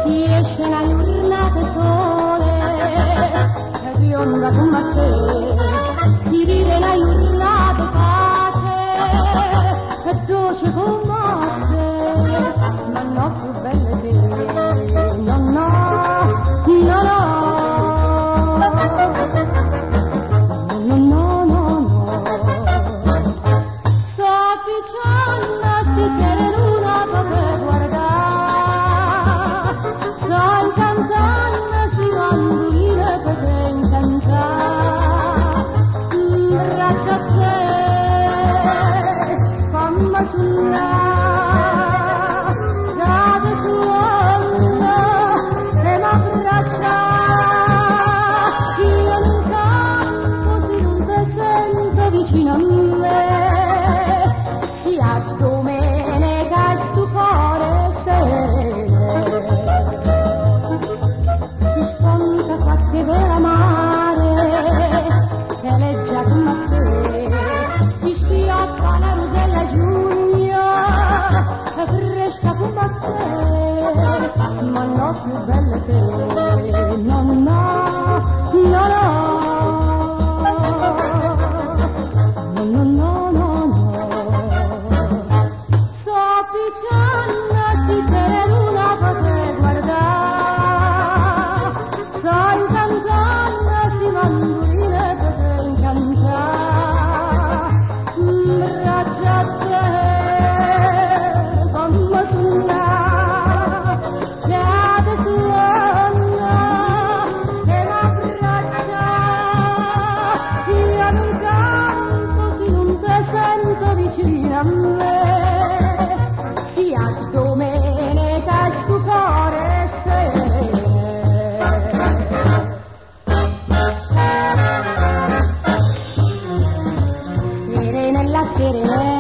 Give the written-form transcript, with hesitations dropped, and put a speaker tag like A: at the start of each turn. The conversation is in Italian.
A: Si esce la giornata sole, è bionda come a te, si ride la giornata pace, è dolce come a te, ma no più belle te, no, no, no, no, no, no, no, no. Sto picciando stasera in una per guardare, sto incantando sti mandoline per incantare, braccia a te, fammi suonare, cade suona e m'abbraccia, io non canto se non te sento vicino a me, sia domenica e stupore serene, si sponta qualche vera mare, che leggia come a te, si sfiocca la rosella giugno, e fresca come a te, ma no più belle te, no, no, no, no, no, no, no, no, no. Sto picciando stasera in una per guardare, sto incantando sti mandoline per incantare, braccia a te, fammi suonare, cade suona e m'abbraccia, io non canto se non te sento vicino a me, sia domenica e stupore serene. Serene la serene.